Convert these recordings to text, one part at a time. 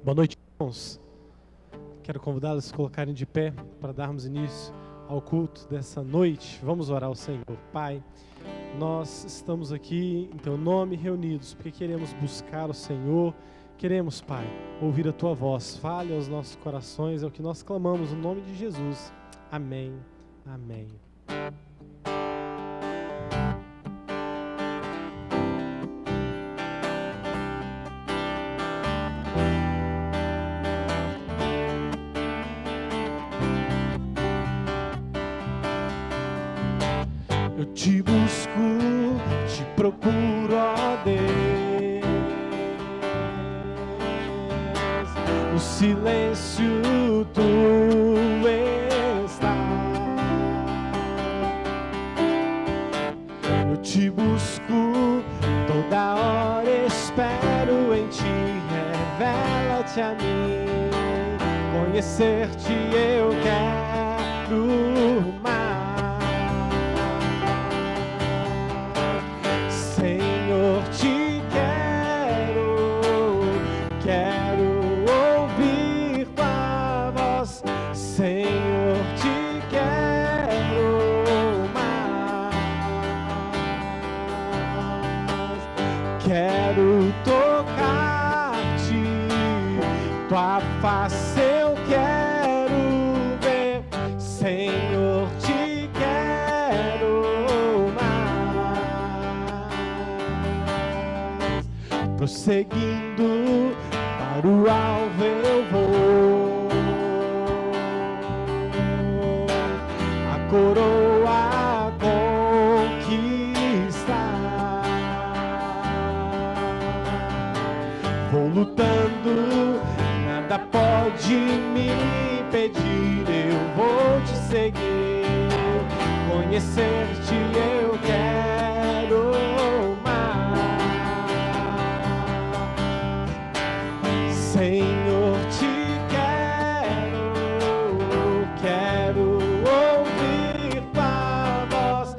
Boa noite, irmãos. Quero convidá-los a se colocarem de pé para darmos início ao culto dessa noite. Vamos orar ao Senhor. Pai, nós estamos aqui em Teu nome reunidos porque queremos buscar o Senhor. Queremos, Pai, ouvir a Tua voz. Fale aos nossos corações, é o que nós clamamos no nome de Jesus. Amém. Amém. Eu te busco, te procuro, ó Deus, no silêncio tu estás. Eu te busco, toda hora espero em ti, revela-te a mim, conhecer-te eu quero mais. Senhor, te quero ouvir tua voz. Senhor, te quero mais. Quero tocar-te, tua face eu quero ver. Senhor, te quero mais. Prosseguindo para o alvo eu vou, a coroa conquistar. Vou lutando, nada pode me impedir. Eu vou te seguir, conhecer-te eu quero mais. Senhor, te quero ouvir tua voz.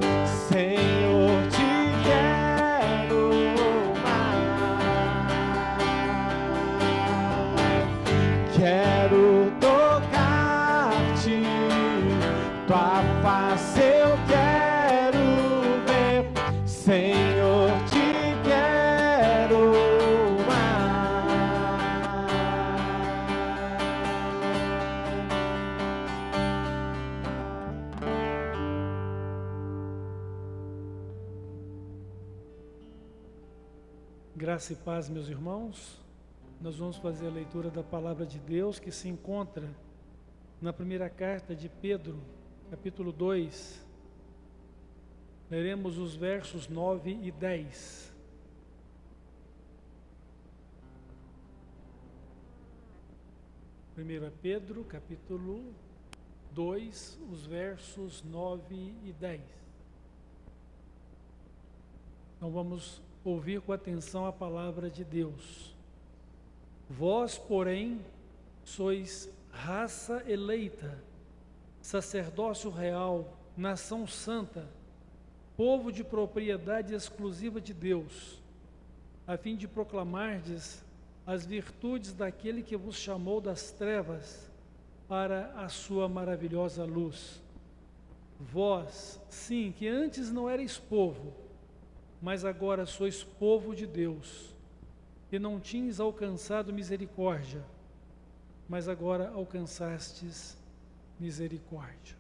Senhor, te quero mais. Quero tocar-te, tua face eu quero ver. Senhor, te quero Graça e paz, meus irmãos. Nós vamos fazer a leitura da palavra de Deus que se encontra na primeira carta de Pedro, capítulo 2. Leremos os versos 9 e 10. Primeiro é Pedro, capítulo 2, os versos 9 e 10. Então vamos ouvir com atenção a palavra de Deus. Vós, porém, sois raça eleita, sacerdócio real, nação santa, povo de propriedade exclusiva de Deus, a fim de proclamardes as virtudes daquele que vos chamou das trevas para a sua maravilhosa luz. Vós, sim, que antes não erais povo, mas agora sois povo de Deus, e não tinhas alcançado misericórdia, mas agora alcançastes misericórdia.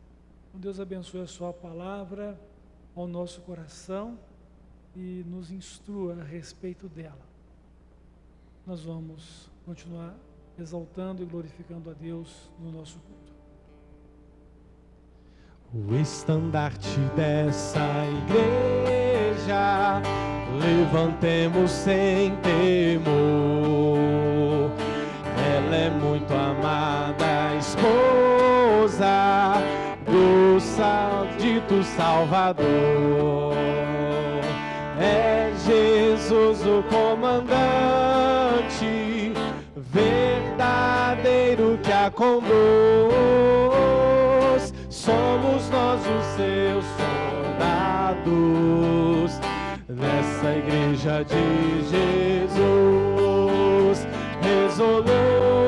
Deus abençoe a sua palavra ao nosso coração e nos instrua a respeito dela. Nós vamos continuar exaltando e glorificando a Deus no nosso culto. O estandarte dessa igreja levantemos sem temor. Ela é muito amada, esposa do dito Salvador. É Jesus o comandante, verdadeiro que a conduz. Somos nós os seus soldados, nessa igreja de Jesus, resolutos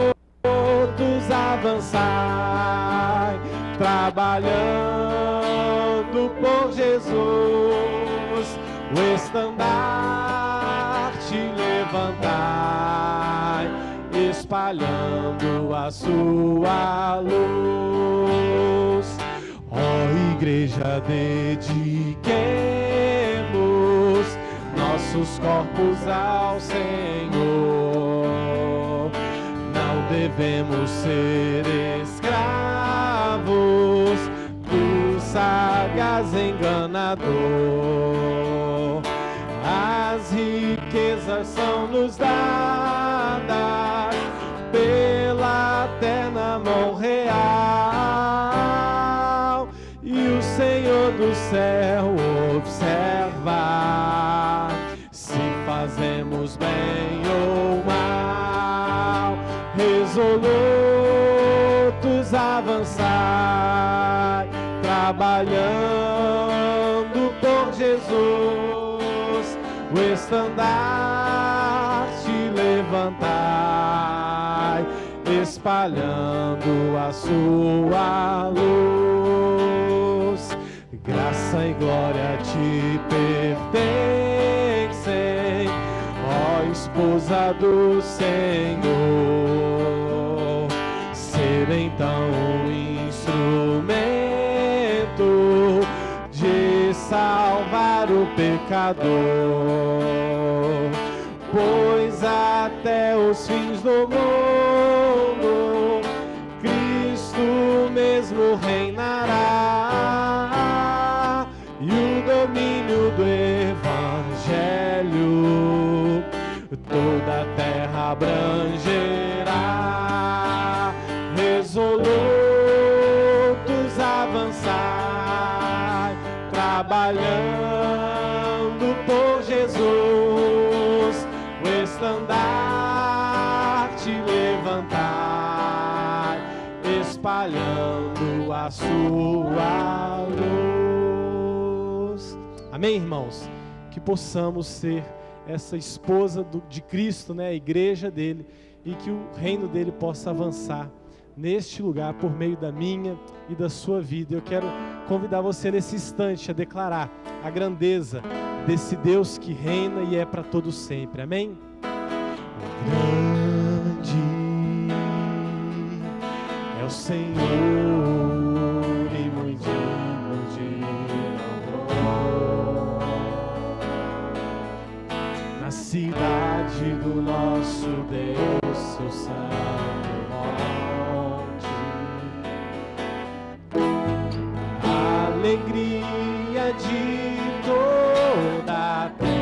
espalhando a sua luz. Ó igreja, dediquemos nossos corpos ao Senhor. Não devemos ser escravos do sagaz enganador. As riquezas são nos dadas pela eterna mão real, e o Senhor do céu observa se fazemos bem ou mal. Resolutos avançai, trabalhando por Jesus, o estandarte levantai, espalhando a sua luz. Graça e glória te pertencem, ó esposa do Senhor. Ser então um instrumento de salvar o pecador, pois até os fins do mundo Cristo mesmo reinará, e o domínio do Evangelho toda a terra abrangerá. Resolutos avançai, trabalhando por Jesus, o estandarte levantai, espalhando a sua luz. Amém, irmãos? Que possamos ser essa esposa de Cristo, né? A igreja dele, e que o reino dele possa avançar neste lugar por meio da minha e da sua vida. Eu quero convidar você nesse instante a declarar a grandeza desse Deus que reina e é para todo sempre. Amém? Grande é o Senhor e muito digno de louvor. Na cidade do nosso Deus, seu santo monte, a alegria de toda a terra.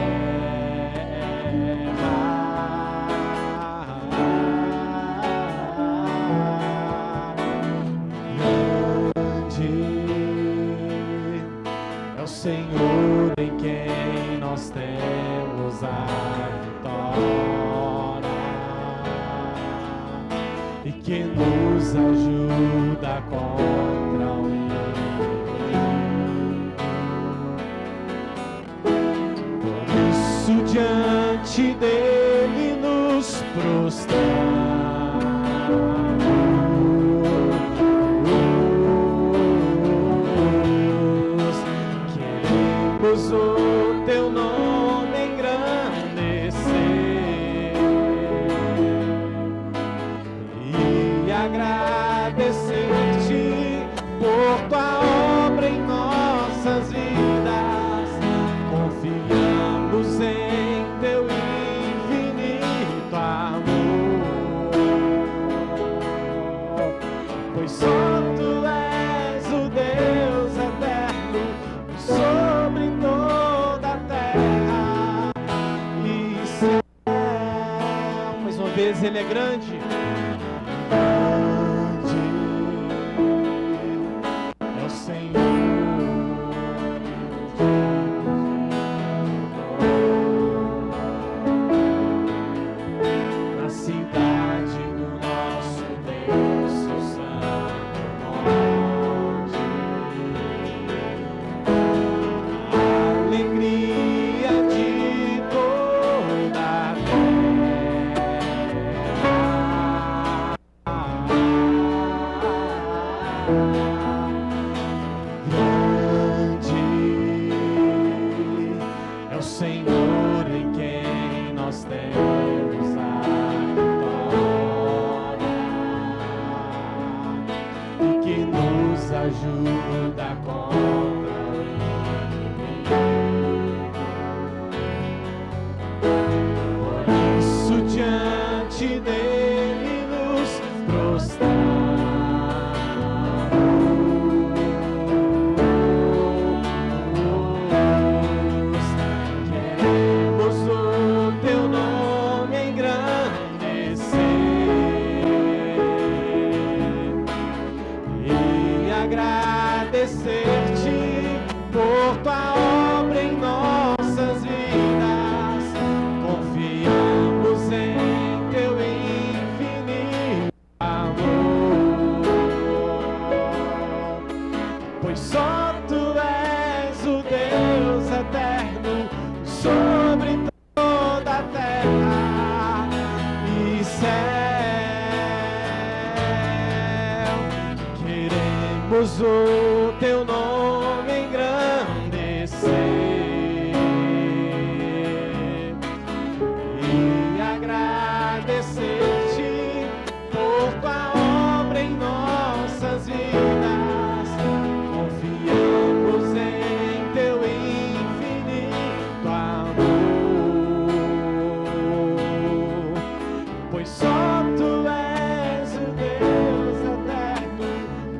Grande é o Senhor em quem nós temos a vitória, e que nos ajuda contra o inimigo. Por isso diante dele nos prostramos, queremos o teu nome engrandecer e agradecer-te por tua obra em nossas vidas. Confiamos em teu infinito amor, pois só tu és o Deus eterno sobre toda a terra e céu. Mais uma vez, ele é grande. Grande é o Senhor. Na cidade do nosso Deus, seu santo monte, a alegria de toda a terra. ajuda contra o inimigo. Por isso diante dele nos prostramos. Queremos o teu nome engrandecer e agradecer-te por tua obra em nossas vidas. Confiamos em teu infinito amor, pois só tu és o Deus eterno sobre toda a terra e céu. Queremos o teu nome engrandecer e agradecer-te por tua obra em nossas vidas. Confiamos em teu infinito amor, pois só tu és o Deus eterno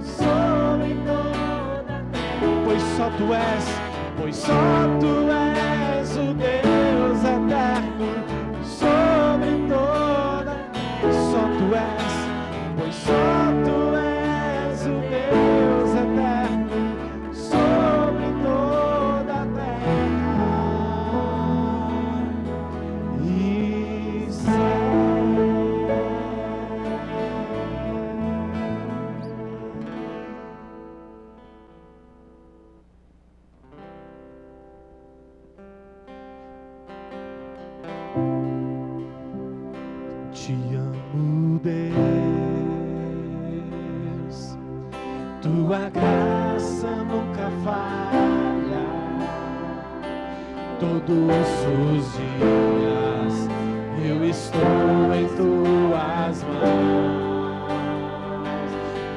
sobre toda a terra. Pois só tu és o Deus eterno sobre toda. Só tu és, pois só tu és o Deus eterno sobre toda a terra e céu. Te amo, Deus, tua graça nunca falha. Todos os dias eu estou em tuas mãos.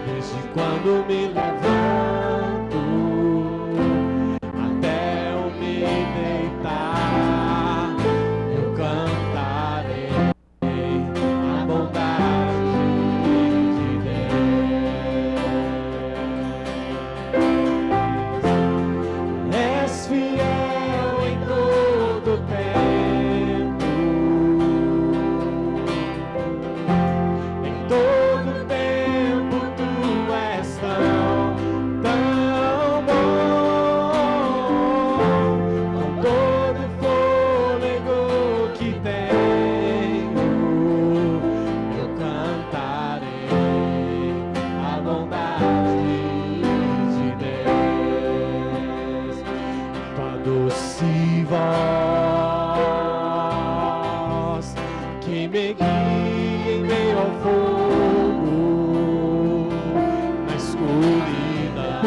Desde quando me levanto até eu me deitar, eu cantarei a bondade de Deus. És fiel em todo tempo, em todo tempo tu és tão bom. Com todo fôlego que tenho, eu cantarei a bondade de Deus. Tua doce voz que me guia em meio ao fogo, na escuridão,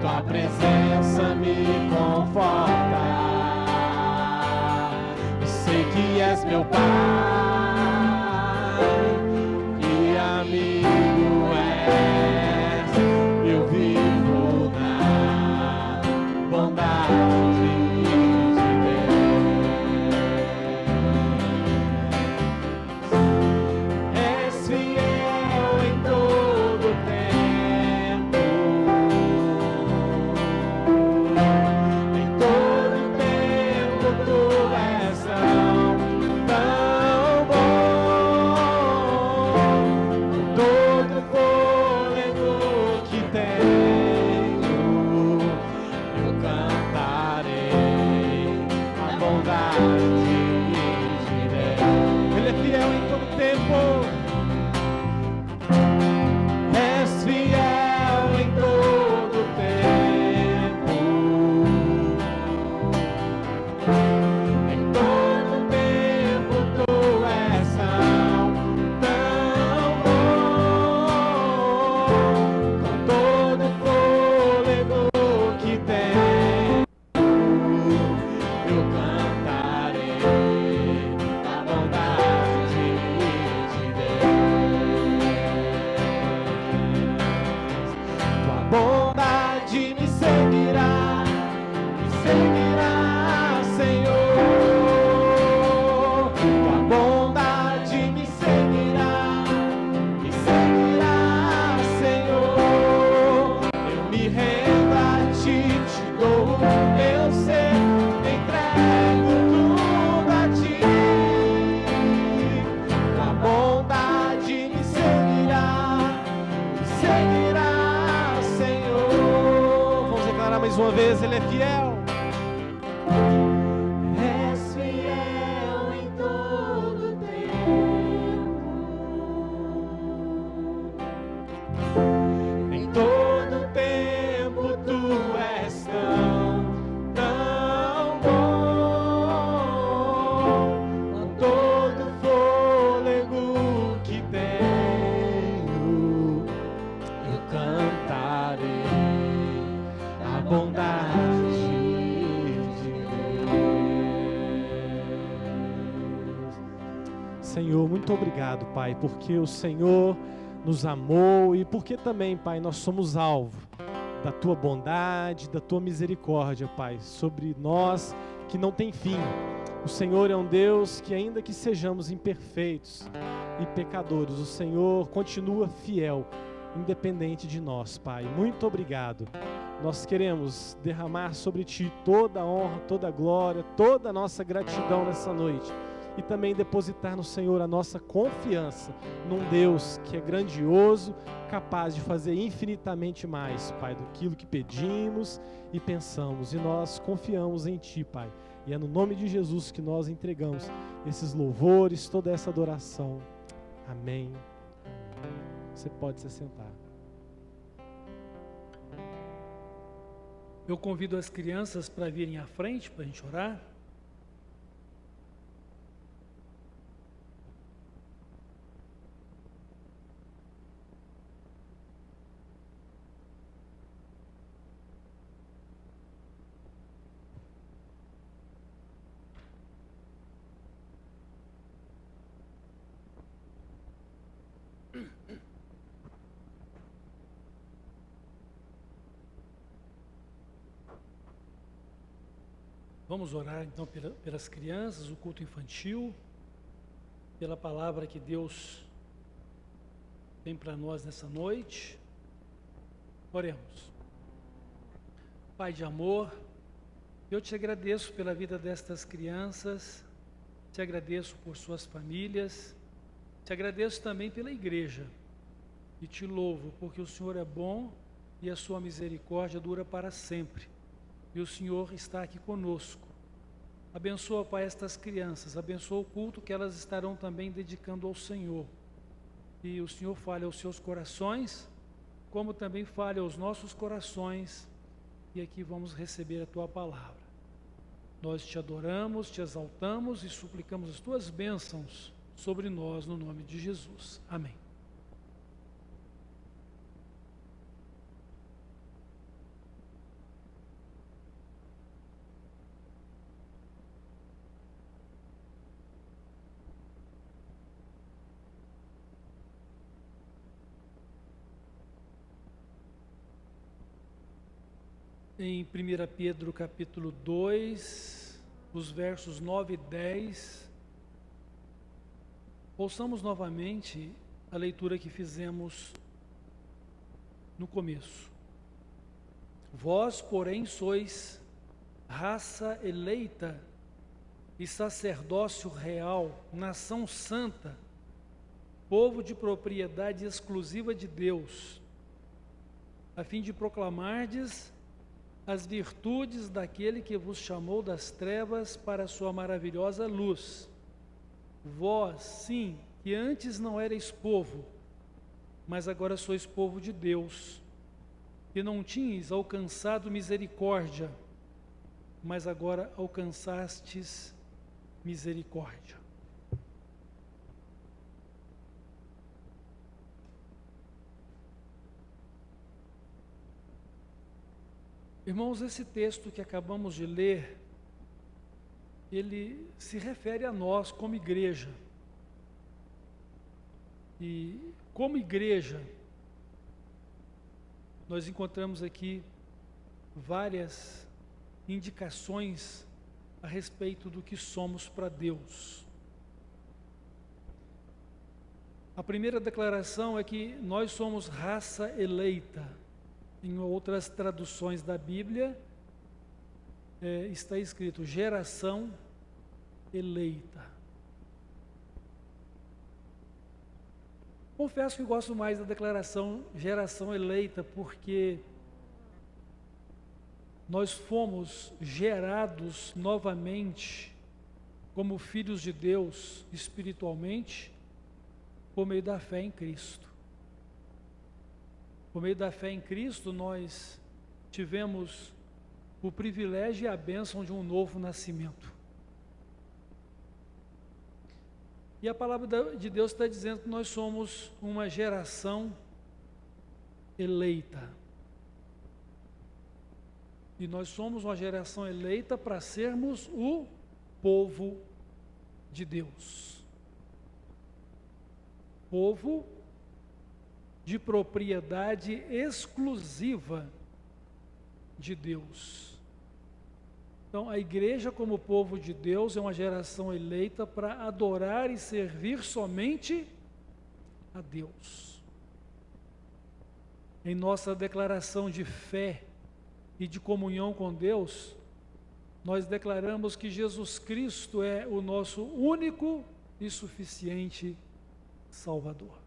tua presença me conforta. Sei que és meu Pai e amigo és. Eu vivo na bondade de Deus. És fiel em todo tempo, em todo tempo tu és tão bom. Com todo fôlego que tenho, eu cantarei a bondade de Deus. Ele é fiel em todo tempo. És fiel em todo tempo, em todo tempo tu és tão bom. Com todo fôlego que tenho, eu cantarei a bondade de Deus. Mais uma vez, Ele é fiel. És fiel em todo tempo. Em todo tempo Tu és tão bom. Com todo fôlego que tenho, eu cantarei a bondade de Deus. Senhor, muito obrigado, Pai, porque o Senhor nos amou e porque também, Pai, nós somos alvo da Tua bondade, da Tua misericórdia, Pai, sobre nós que não tem fim. O Senhor é um Deus que, ainda que sejamos imperfeitos e pecadores, o Senhor continua fiel, independente de nós, Pai. Muito obrigado. Nós queremos derramar sobre Ti toda a honra, toda a glória, toda a nossa gratidão nessa noite. E também depositar no Senhor a nossa confiança num Deus que é grandioso, capaz de fazer infinitamente mais, Pai, do que pedimos e pensamos. E nós confiamos em Ti, Pai. E é no nome de Jesus que nós entregamos esses louvores, toda essa adoração. Amém. Você pode se sentar. Eu convido as crianças para virem à frente para a gente orar. Vamos orar então pelas crianças, o culto infantil, pela palavra que Deus tem para nós nessa noite. Oremos. Pai de amor, eu te agradeço pela vida destas crianças, te agradeço por suas famílias, te agradeço também pela igreja e te louvo porque o Senhor é bom e a sua misericórdia dura para sempre. E o Senhor está aqui conosco. Abençoa, Pai, estas crianças, abençoa o culto que elas estarão também dedicando ao Senhor. E o Senhor fale aos seus corações, como também fale aos nossos corações, e aqui vamos receber a Tua palavra. Nós te adoramos, te exaltamos e suplicamos as Tuas bênçãos sobre nós, no nome de Jesus. Amém. Em 1 Pedro capítulo 2, os versos 9 e 10, ouçamos novamente a leitura que fizemos no começo. Vós, porém, sois raça eleita e sacerdócio real, nação santa, povo de propriedade exclusiva de Deus, a fim de proclamardes as virtudes daquele que vos chamou das trevas para a sua maravilhosa luz. Vós, sim, que antes não erais povo, mas agora sois povo de Deus, que não tinhas alcançado misericórdia, mas agora alcançastes misericórdia. Irmãos, esse texto que acabamos de ler, ele se refere a nós como igreja. E como igreja, nós encontramos aqui várias indicações a respeito do que somos para Deus. A primeira declaração é que nós somos raça eleita. Em outras traduções da Bíblia, está escrito geração eleita. Confesso que gosto mais da declaração geração eleita, porque nós fomos gerados novamente como filhos de Deus espiritualmente por meio da fé em Cristo. Por meio da fé em Cristo, nós tivemos o privilégio e a bênção de um novo nascimento. E a palavra de Deus está dizendo que nós somos uma geração eleita. E nós somos uma geração eleita para sermos o povo de Deus. Povo de propriedade exclusiva de Deus. Então, a igreja como povo de Deus é uma geração eleita para adorar e servir somente a Deus. Em nossa declaração de fé e de comunhão com Deus, nós declaramos que Jesus Cristo é o nosso único e suficiente Salvador.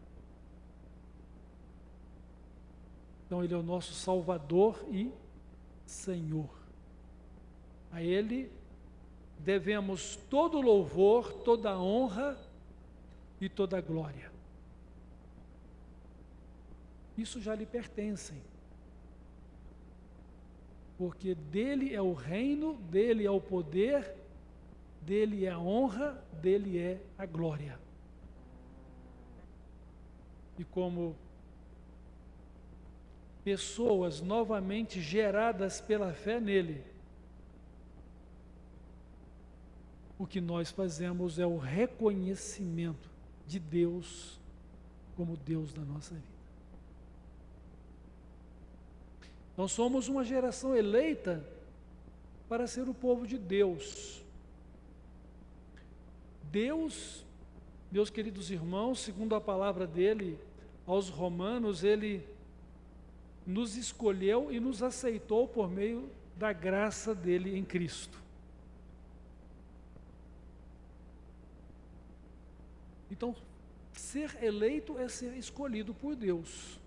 Então, Ele é o nosso Salvador e Senhor. A Ele devemos todo louvor, toda honra e toda glória. Isso já lhe pertencem. Porque dele é o reino, dele é o poder, dele é a honra, dele é a glória. E como pessoas novamente geradas pela fé nele, o que nós fazemos é o reconhecimento de Deus como Deus da nossa vida. Nós somos uma geração eleita para ser o povo de Deus. Deus, meus queridos irmãos, segundo a palavra dele aos Romanos, ele nos escolheu e nos aceitou por meio da graça dele em Cristo. Então, ser eleito é ser escolhido por Deus.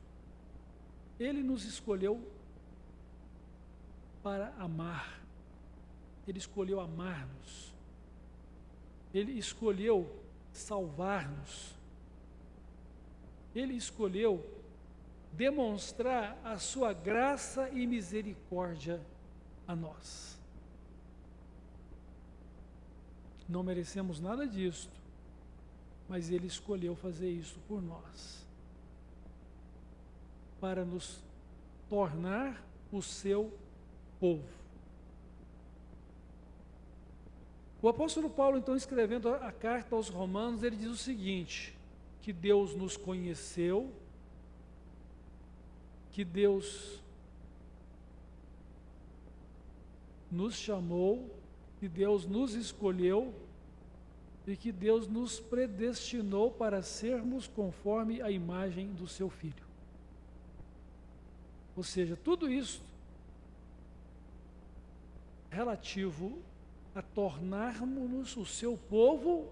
Ele nos escolheu para amar. Ele escolheu amar-nos. Ele escolheu salvar-nos. Ele escolheu demonstrar a sua graça e misericórdia a nós. Não merecemos nada disto, mas Ele escolheu fazer isso por nós, para nos tornar o seu povo. O apóstolo Paulo, então, escrevendo a carta aos Romanos, ele diz o seguinte: que Deus nos conheceu, que Deus nos chamou, que Deus nos escolheu e que Deus nos predestinou para sermos conforme a imagem do seu Filho. Ou seja, tudo isso relativo a tornarmos-nos o seu povo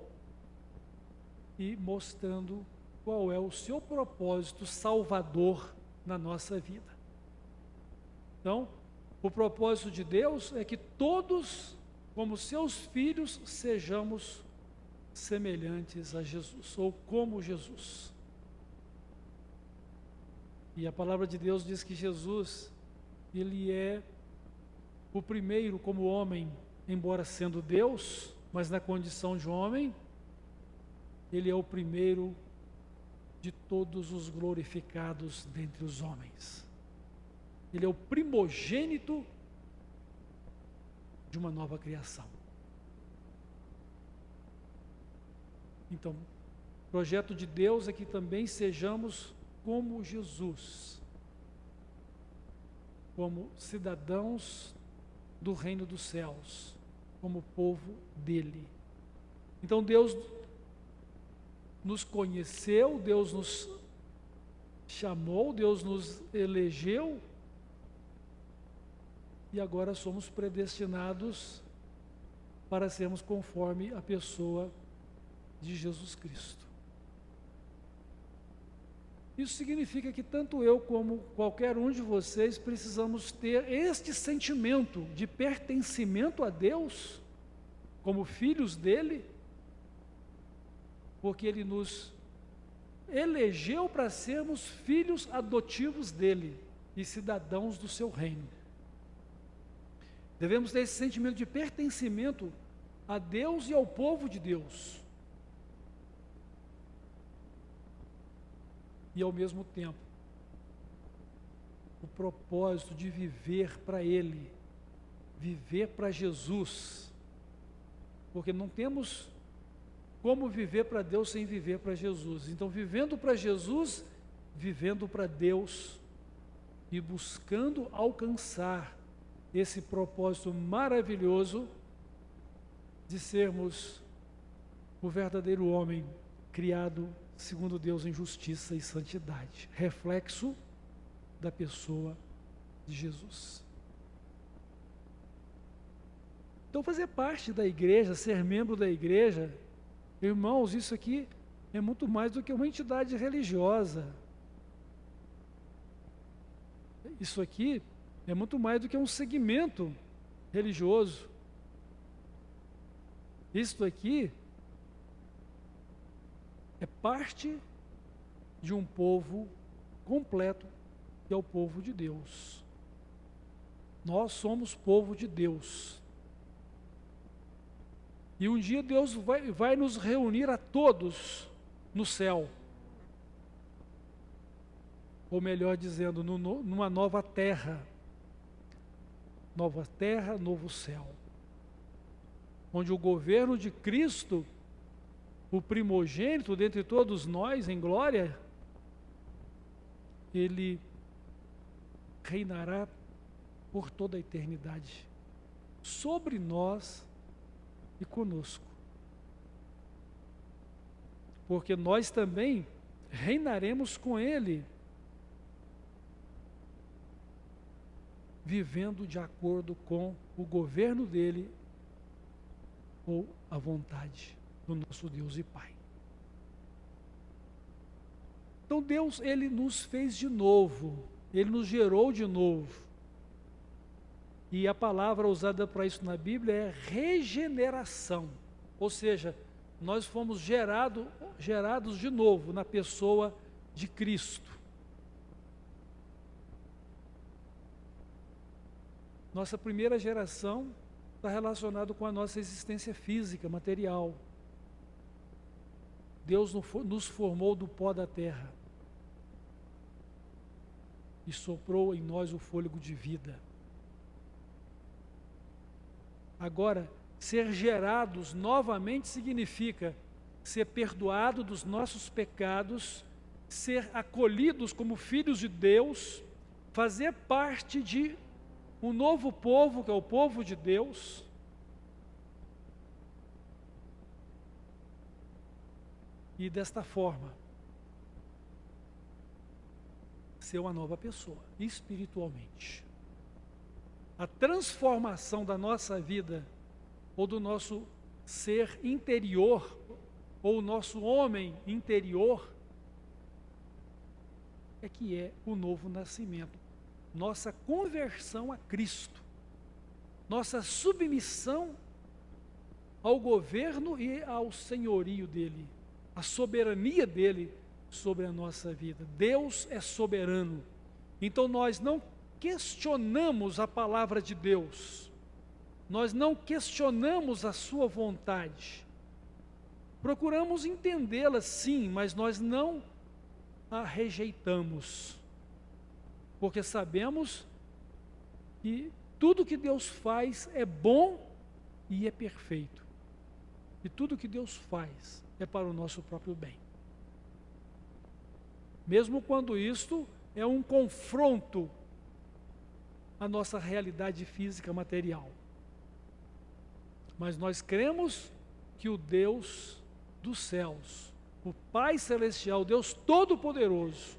e mostrando qual é o seu propósito salvador na nossa vida. Então, o propósito de Deus é que todos, como seus filhos, sejamos semelhantes a Jesus, ou como Jesus. E a palavra de Deus diz que Jesus, ele é o primeiro como homem, embora sendo Deus, mas na condição de homem, ele é o primeiro de todos os glorificados dentre os homens. Ele é o primogênito de uma nova criação. Então, o projeto de Deus é que também sejamos como Jesus, como cidadãos do reino dos céus, como povo dele. Então Deus nos conheceu, Deus nos chamou, Deus nos elegeu, e agora somos predestinados para sermos conforme a pessoa de Jesus Cristo. Isso significa que tanto eu como qualquer um de vocês precisamos ter este sentimento de pertencimento a Deus, como filhos dele, porque ele nos elegeu para sermos filhos adotivos dele e cidadãos do seu reino. Devemos ter esse sentimento de pertencimento a Deus e ao povo de Deus. E ao mesmo tempo, o propósito de viver para Ele, viver para Jesus, porque não temos como viver para Deus sem viver para Jesus. Então, vivendo para Jesus, vivendo para Deus e buscando alcançar esse propósito maravilhoso de sermos o verdadeiro homem criado segundo Deus em justiça e santidade, reflexo da pessoa de Jesus. Então, fazer parte da igreja, ser membro da igreja, irmãos, isso aqui é muito mais do que uma entidade religiosa. Isso aqui é muito mais do que um segmento religioso. Isto aqui é parte de um povo completo, que é o povo de Deus. Nós somos povo de Deus. E um dia Deus vai nos reunir a todos no céu. Ou melhor dizendo, numa nova terra. Nova terra, novo céu. Onde o governo de Cristo, o primogênito dentre todos nós em glória, ele reinará por toda a eternidade, sobre nós e conosco. Porque nós também reinaremos com ele, vivendo de acordo com o governo dele ou a vontade do nosso Deus e Pai. Então Deus, Ele nos fez de novo, Ele nos gerou de novo. E a palavra usada para isso na Bíblia é regeneração. Ou seja, nós fomos gerados de novo na pessoa de Cristo. Nossa primeira geração está relacionada com a nossa existência física, material. Deus nos formou do pó da terra e soprou em nós o fôlego de vida. Agora, ser gerados novamente significa ser perdoado dos nossos pecados, ser acolhidos como filhos de Deus, fazer parte de um novo povo, que é o povo de Deus. E desta forma, ser uma nova pessoa, espiritualmente. A transformação da nossa vida, ou do nosso ser interior, ou o nosso homem interior, é que é o novo nascimento. Nossa conversão a Cristo. Nossa submissão ao governo e ao senhorio dele. A soberania dele sobre a nossa vida. Deus é soberano. Então nós não questionamos a palavra de Deus. Nós não questionamos a sua vontade. Procuramos entendê-la sim, mas nós não a rejeitamos. Porque sabemos que tudo que Deus faz é bom e é perfeito. E tudo que Deus faz é para o nosso próprio bem. Mesmo quando isto é um confronto à nossa realidade física material. Mas nós cremos que o Deus dos céus, o Pai Celestial, Deus Todo-Poderoso,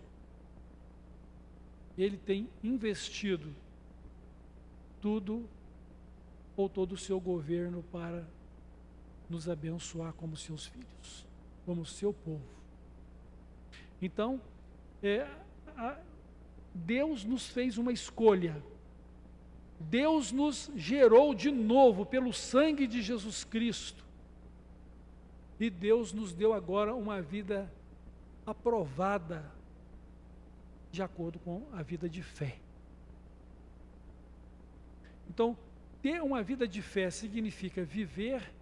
Ele tem investido tudo ou todo o seu governo para nos abençoar como seus filhos, como seu povo. Então, Deus nos fez uma escolha. Deus nos gerou de novo pelo sangue de Jesus Cristo. E Deus nos deu agora uma vida aprovada de acordo com a vida de fé. Então, ter uma vida de fé significa viver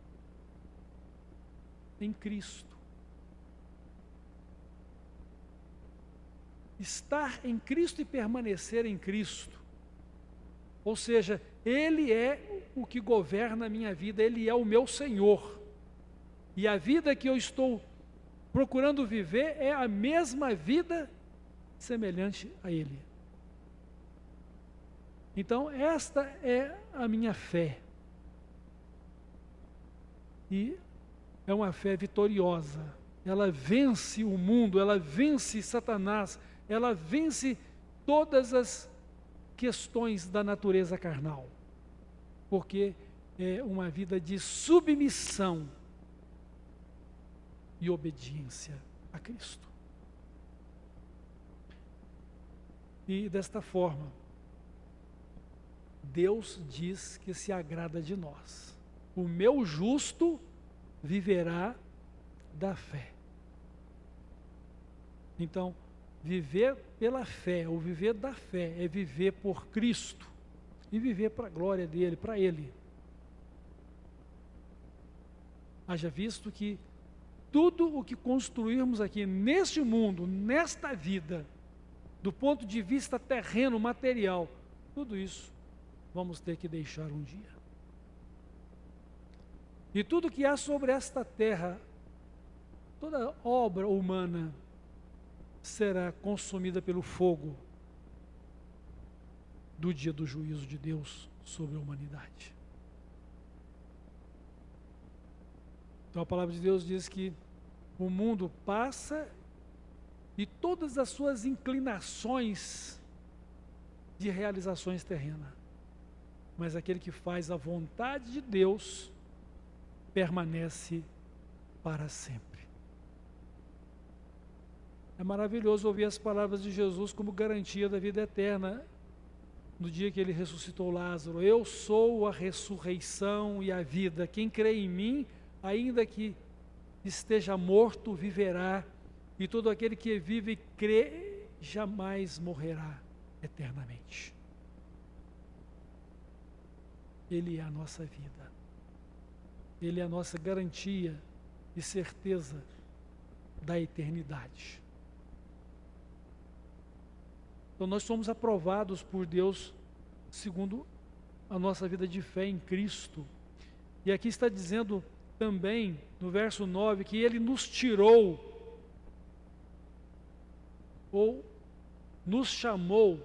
em Cristo. Estar em Cristo e permanecer em Cristo. Ou seja, Ele é o que governa a minha vida, Ele é o meu Senhor. E a vida que eu estou procurando viver é a mesma vida semelhante a Ele. Então, esta é a minha fé. E é uma fé vitoriosa. Ela vence o mundo, ela vence Satanás, ela vence todas as questões da natureza carnal. Porque é uma vida de submissão e obediência a Cristo. E desta forma, Deus diz que se agrada de nós. O meu justo viverá da fé. Então, viver pela fé, ou viver da fé, é viver por Cristo e viver para a glória dele, para Ele. Haja visto que tudo o que construirmos aqui neste mundo, nesta vida, do ponto de vista terreno, material, tudo isso vamos ter que deixar um dia. E tudo que há sobre esta terra, toda obra humana, será consumida pelo fogo do dia do juízo de Deus sobre a humanidade. Então a palavra de Deus diz que o mundo passa e todas as suas inclinações de realizações terrenas, mas aquele que faz a vontade de Deus permanece para sempre. É maravilhoso ouvir as palavras de Jesus como garantia da vida eterna, no dia que ele ressuscitou Lázaro. Eu sou a ressurreição e a vida. Quem crê em mim, ainda que esteja morto, viverá. E todo aquele que vive e crê, jamais morrerá eternamente. Ele é a nossa vida. Ele é a nossa garantia e certeza da eternidade. Então nós somos aprovados por Deus segundo a nossa vida de fé em Cristo. E aqui está dizendo também, no verso 9, que Ele nos tirou, ou nos chamou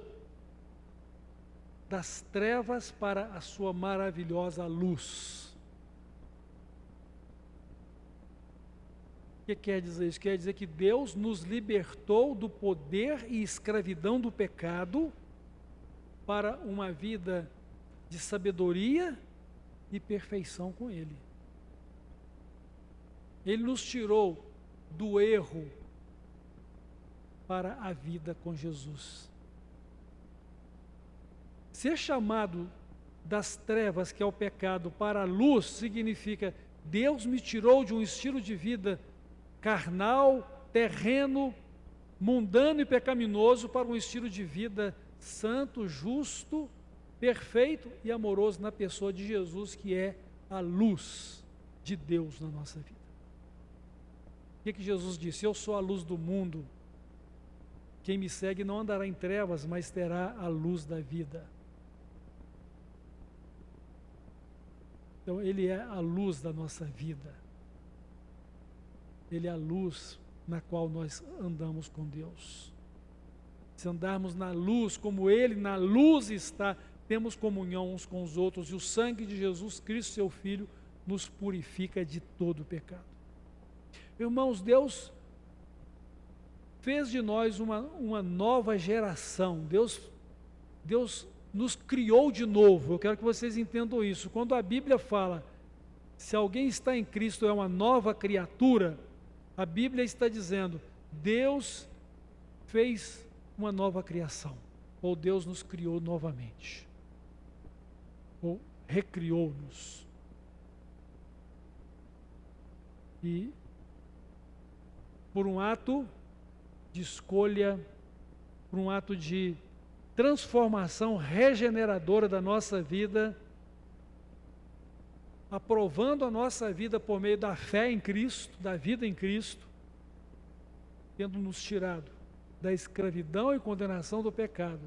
das trevas para a sua maravilhosa luz. O que quer dizer isso? Quer dizer que Deus nos libertou do poder e escravidão do pecado para uma vida de sabedoria e perfeição com Ele. Ele nos tirou do erro para a vida com Jesus. Ser chamado das trevas, que é o pecado, para a luz, significa Deus me tirou de um estilo de vida carnal, terreno, mundano e pecaminoso para um estilo de vida santo, justo, perfeito e amoroso na pessoa de Jesus, que é a luz de Deus na nossa vida. O que Jesus disse? Eu sou a luz do mundo. Quem me segue não andará em trevas, mas terá a luz da vida. Então, Ele é a luz da nossa vida. Ele é a luz na qual nós andamos com Deus. Se andarmos na luz, como Ele na luz está, temos comunhão uns com os outros, e o sangue de Jesus Cristo, seu Filho, nos purifica de todo o pecado. Irmãos, Deus fez de nós uma nova geração. Deus nos criou de novo. Eu quero que vocês entendam isso. Quando a Bíblia fala, se alguém está em Cristo é uma nova criatura, a Bíblia está dizendo, Deus fez uma nova criação, ou Deus nos criou novamente, ou recriou-nos. E por um ato de escolha, por um ato de transformação regeneradora da nossa vida, aprovando a nossa vida por meio da fé em Cristo, da vida em Cristo, tendo nos tirado da escravidão e condenação do pecado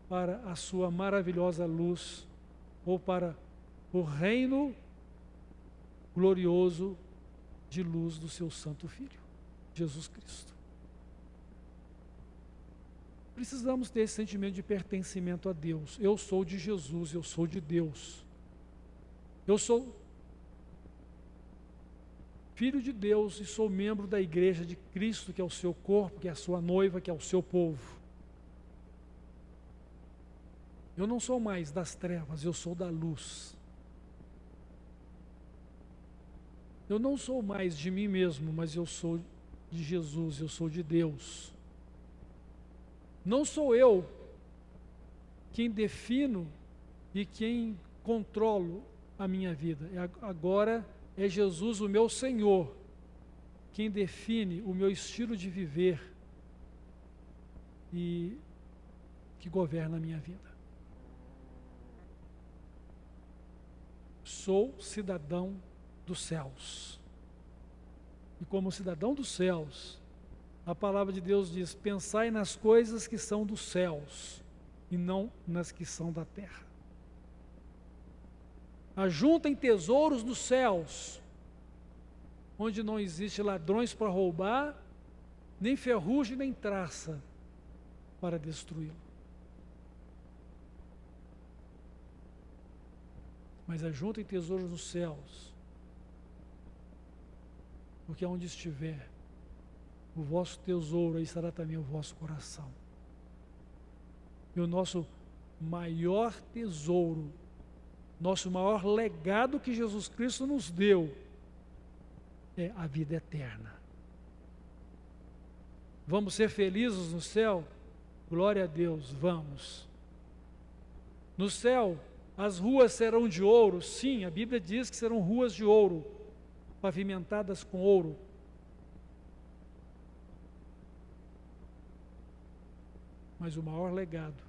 para a sua maravilhosa luz, ou para o reino glorioso de luz do seu Santo Filho, Jesus Cristo. Precisamos ter esse sentimento de pertencimento a Deus. Eu sou de Jesus, eu sou de Deus. Eu sou filho de Deus e sou membro da igreja de Cristo, que é o seu corpo, que é a sua noiva, que é o seu povo. Eu não sou mais das trevas, eu sou da luz. Eu não sou mais de mim mesmo, mas eu sou de Jesus, eu sou de Deus. Não sou eu quem defino e quem controlo a minha vida. Agora é Jesus, o meu Senhor, quem define o meu estilo de viver e que governa a minha vida. Sou cidadão dos céus. E como cidadão dos céus, a palavra de Deus diz: pensai nas coisas que são dos céus e não nas que são da terra. Ajuntem tesouros nos céus, onde não existe ladrões para roubar, nem ferrugem, nem traça para destruí-lo. Mas ajuntem tesouros nos céus, porque onde estiver o vosso tesouro, aí estará também o vosso coração. E o nosso maior tesouro, nosso maior legado que Jesus Cristo nos deu, é a vida eterna. Vamos ser felizes no céu? Glória a Deus, vamos. No céu, as ruas serão de ouro, sim, a Bíblia diz que serão ruas de ouro, pavimentadas com ouro. Mas o maior legado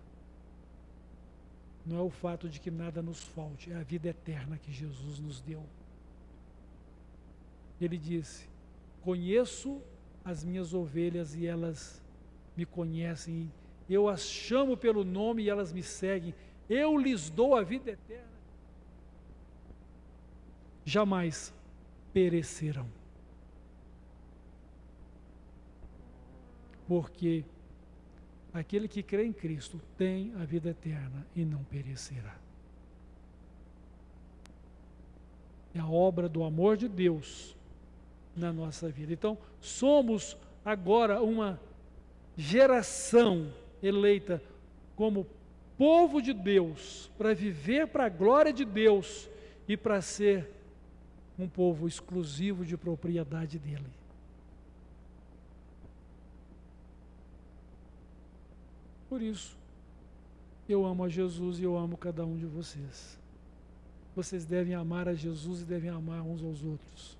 não é o fato de que nada nos falte, é a vida eterna que Jesus nos deu. Ele disse: conheço as minhas ovelhas e elas me conhecem, eu as chamo pelo nome e elas me seguem, eu lhes dou a vida eterna, jamais perecerão, porque aquele que crê em Cristo tem a vida eterna e não perecerá. É a obra do amor de Deus na nossa vida. Então, somos agora uma geração eleita como povo de Deus, para viver para a glória de Deus e para ser um povo exclusivo de propriedade dele. Por isso, eu amo a Jesus e eu amo cada um de vocês. Vocês devem amar a Jesus e devem amar uns aos outros.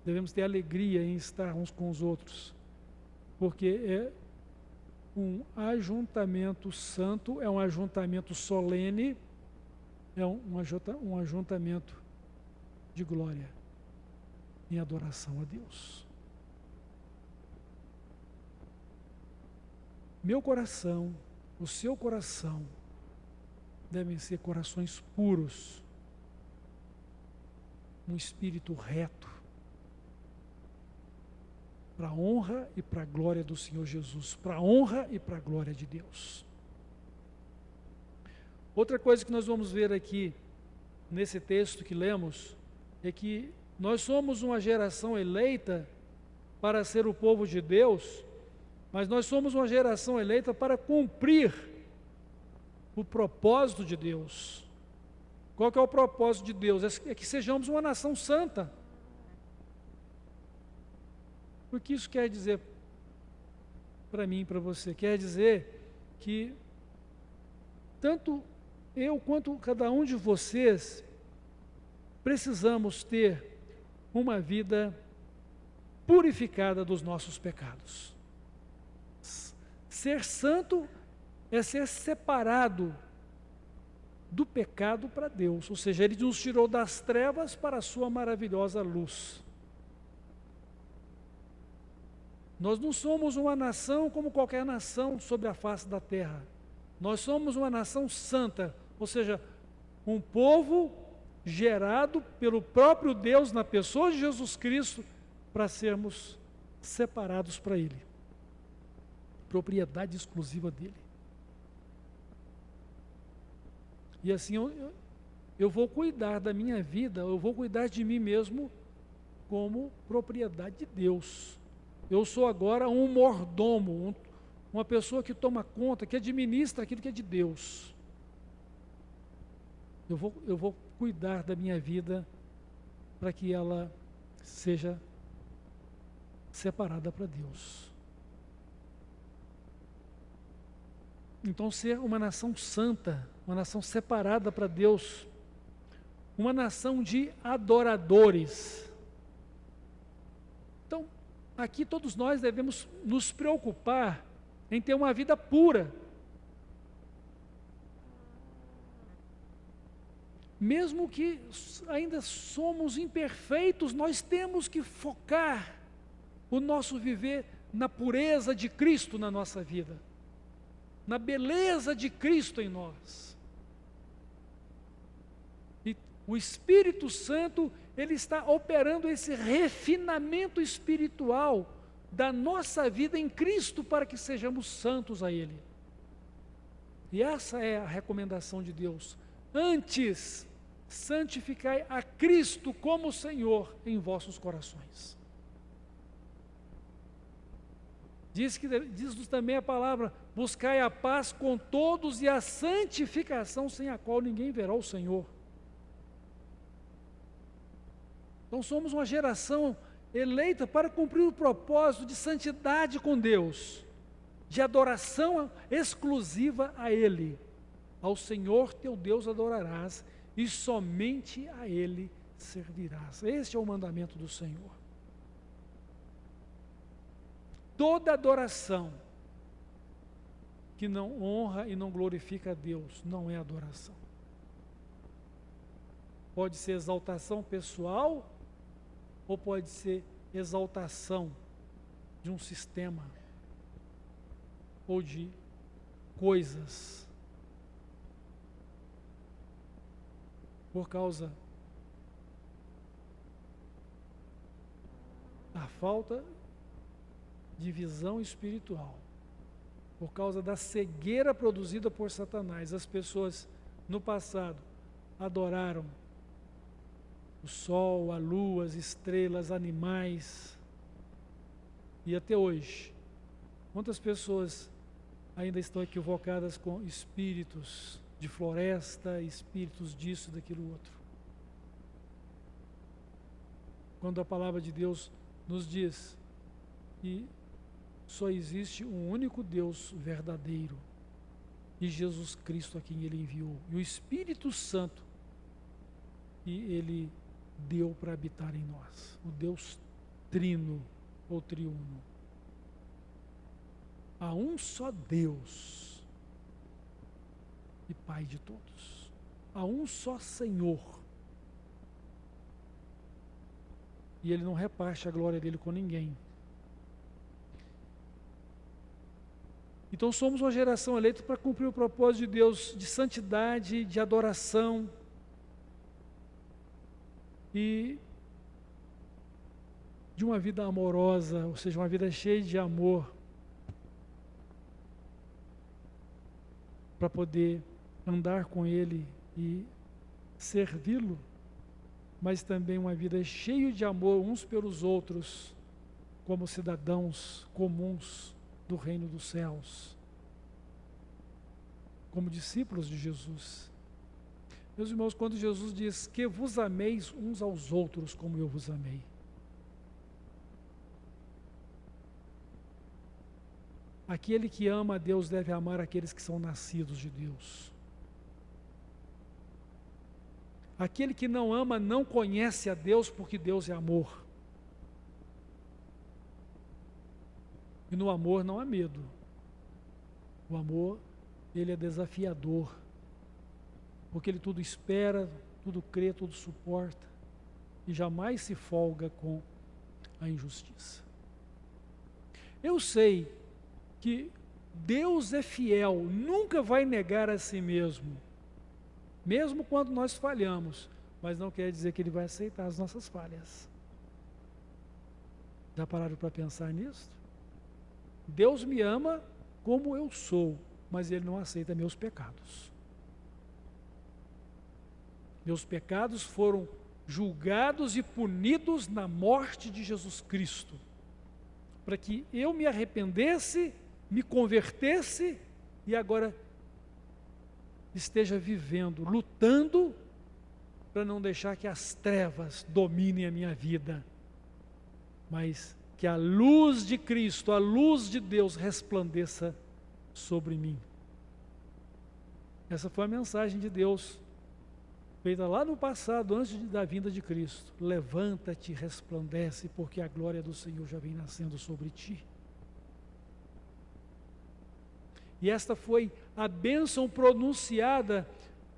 Devemos ter alegria em estar uns com os outros, porque é um ajuntamento santo, é um ajuntamento solene, é um ajuntamento de glória, em adoração a Deus. Meu coração, o seu coração, devem ser corações puros, um espírito reto, para a honra e para a glória do Senhor Jesus, para a honra e para a glória de Deus. Outra coisa que nós vamos ver aqui, nesse texto que lemos, é que nós somos uma geração eleita para ser o povo de Deus, mas nós somos uma geração eleita para cumprir o propósito de Deus. Qual que é o propósito de Deus? É que sejamos uma nação santa. O que isso quer dizer? para mim e para você. Quer dizer que tanto eu quanto cada um de vocês precisamos ter uma vida purificada dos nossos pecados. Ser santo é ser separado do pecado para Deus, ou seja, Ele nos tirou das trevas para a sua maravilhosa luz. Nós não somos uma nação como qualquer nação sobre a face da terra. Nós somos uma nação santa, ou seja, um povo gerado pelo próprio Deus na pessoa de Jesus Cristo para sermos separados para Ele. Propriedade exclusiva dEle. E assim eu vou cuidar da minha vida, eu vou cuidar de mim mesmo como propriedade de Deus. Eu sou agora um mordomo, uma pessoa que toma conta, que administra aquilo que é de Deus. Eu vou cuidar da minha vida para que ela seja separada para Deus. Então, ser uma nação santa, uma nação separada para Deus, uma nação de adoradores. Então, aqui todos nós devemos nos preocupar em ter uma vida pura. Mesmo que ainda somos imperfeitos, nós temos que focar o nosso viver na pureza de Cristo na nossa vida, na beleza de Cristo em nós. E o Espírito Santo, Ele está operando esse refinamento espiritual da nossa vida em Cristo para que sejamos santos a Ele. E essa é a recomendação de Deus. Antes, santificai a Cristo como Senhor em vossos corações. Diz-nos também a palavra, buscai a paz com todos e a santificação, sem a qual ninguém verá o Senhor. Então somos uma geração eleita para cumprir o propósito de santidade com Deus, de adoração exclusiva a Ele. Ao Senhor teu Deus adorarás e somente a Ele servirás. Este é o mandamento do Senhor. Toda adoração que não honra e não glorifica a Deus não é adoração. Pode ser exaltação pessoal ou pode ser exaltação de um sistema ou de coisas. Por causa da falta de visão espiritual, por causa da cegueira produzida por Satanás, as pessoas no passado adoraram o sol, a lua, as estrelas, animais, e até hoje, quantas pessoas ainda estão equivocadas com espíritos de floresta, espíritos disso, daquilo outro. Quando a palavra de Deus nos diz que só existe um único Deus verdadeiro, e Jesus Cristo a quem Ele enviou, e o Espírito Santo que Ele deu para habitar em nós, o Deus trino ou triuno. Há um só Deus e Pai de todos. Há um só Senhor. E Ele não reparte a glória dEle com ninguém. Então somos uma geração eleita para cumprir o propósito de Deus de santidade, de adoração e de uma vida amorosa, ou seja, uma vida cheia de amor, para poder andar com Ele e servi-lo, mas também uma vida cheia de amor uns pelos outros, como cidadãos comuns do reino dos céus, como discípulos de Jesus. Meus irmãos, quando Jesus diz que vos ameis uns aos outros como eu vos amei, aquele que ama a Deus deve amar aqueles que são nascidos de Deus. Aquele que não ama não conhece a Deus, porque Deus é amor. E no amor não há medo. O amor, ele é desafiador, porque ele tudo espera, tudo crê, tudo suporta, e jamais se folga com a injustiça. Eu sei que Deus é fiel, nunca vai negar a si mesmo, mesmo quando nós falhamos, mas não quer dizer que Ele vai aceitar as nossas falhas. Já pararam para pensar nisso? Deus me ama como eu sou, mas Ele não aceita meus pecados. Meus pecados foram julgados e punidos na morte de Jesus Cristo, para que eu me arrependesse, me convertesse e agora esteja vivendo, lutando para não deixar que as trevas dominem a minha vida, mas que a luz de Cristo, a luz de Deus resplandeça sobre mim. Essa foi a mensagem de Deus, feita lá no passado, antes da vinda de Cristo. Levanta-te e resplandece, porque a glória do Senhor já vem nascendo sobre ti. E esta foi a bênção pronunciada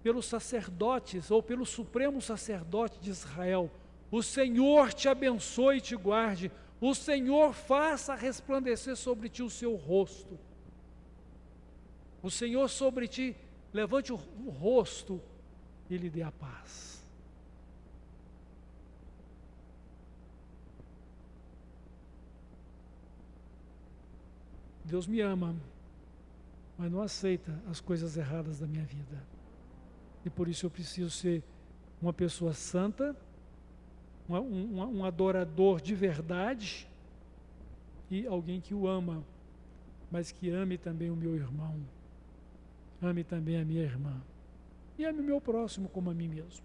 pelos sacerdotes, ou pelo supremo sacerdote de Israel. O Senhor te abençoe e te guarde. O Senhor faça resplandecer sobre ti o seu rosto. O Senhor sobre ti levante o rosto e lhe dê a paz. Deus me ama, mas não aceita as coisas erradas da minha vida. E por isso eu preciso ser uma pessoa santa, um adorador de verdade e alguém que o ama, mas que ame também o meu irmão, ame também a minha irmã e ame o meu próximo como a mim mesmo.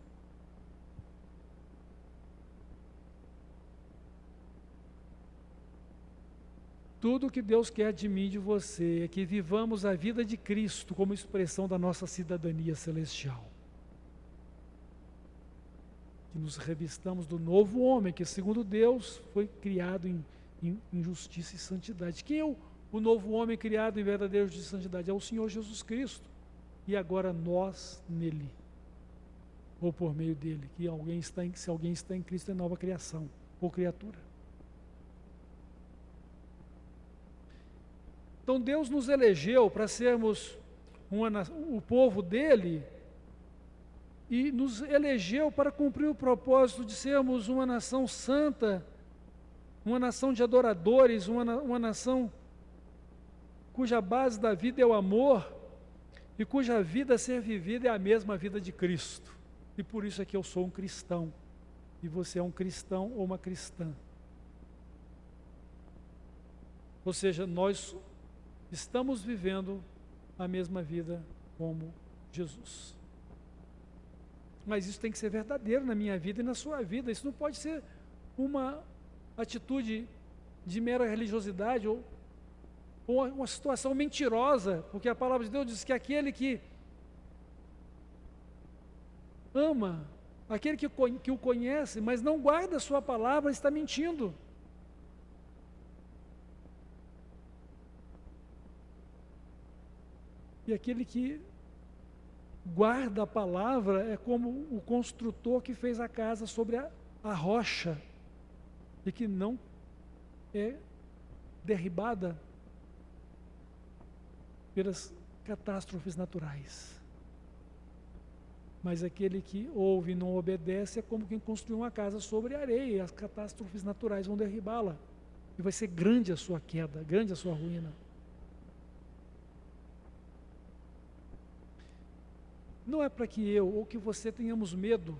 Tudo que Deus quer de mim e de você é que vivamos a vida de Cristo como expressão da nossa cidadania celestial. Que nos revistamos do novo homem, que segundo Deus foi criado em justiça e santidade. Quem é o novo homem criado em verdadeira justiça e santidade? É o Senhor Jesus Cristo. E agora nós nele, ou por meio dele, que se alguém está em Cristo é nova criação, ou criatura. Então Deus nos elegeu para sermos o povo dele, e nos elegeu para cumprir o propósito de sermos uma nação santa, uma nação de adoradores, uma nação cuja base da vida é o amor, e cuja vida a ser vivida é a mesma vida de Cristo. E por isso é que eu sou um cristão, e você é um cristão ou uma cristã. Ou seja, nós estamos vivendo a mesma vida como Jesus. Mas isso tem que ser verdadeiro na minha vida e na sua vida. Isso não pode ser uma atitude de mera religiosidade ou uma situação mentirosa, porque a palavra de Deus diz que aquele que ama, aquele que o conhece, mas não guarda a sua palavra, está mentindo. E aquele que guarda a palavra é como o construtor que fez a casa sobre a rocha e que não é derribada pelas catástrofes naturais. Mas aquele que ouve e não obedece é como quem construiu uma casa sobre areia, e as catástrofes naturais vão derribá-la. E vai ser grande a sua queda, grande a sua ruína. Não é para que eu ou que você tenhamos medo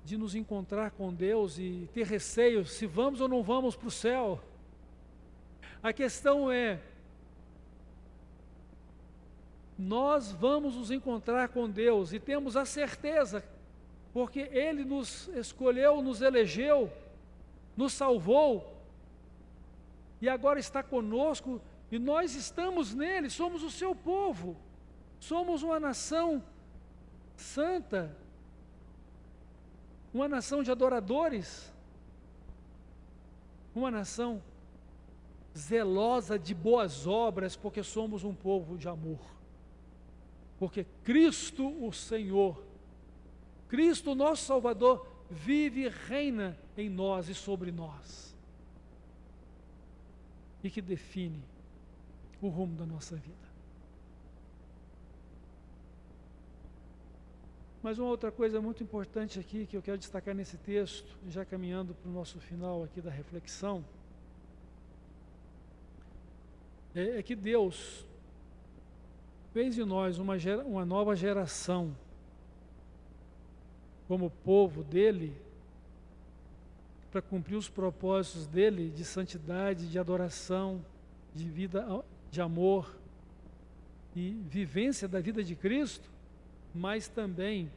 de nos encontrar com Deus e ter receio se vamos ou não vamos para o céu. A questão é, nós vamos nos encontrar com Deus e temos a certeza, porque Ele nos escolheu, nos elegeu, nos salvou e agora está conosco E nós estamos nele, somos o seu povo, somos uma nação santa, uma nação de adoradores, uma nação zelosa de boas obras, porque somos um povo de amor. Porque Cristo, o Senhor, Cristo, nosso Salvador, vive e reina em nós e sobre nós. E que define o rumo da nossa vida. Mas uma outra coisa muito importante aqui, que eu quero destacar nesse texto, já caminhando para o nosso final aqui da reflexão, é que Deus fez de nós uma nova geração, como povo dele, para cumprir os propósitos dele de santidade, de adoração, de vida de amor e vivência da vida de Cristo, mas também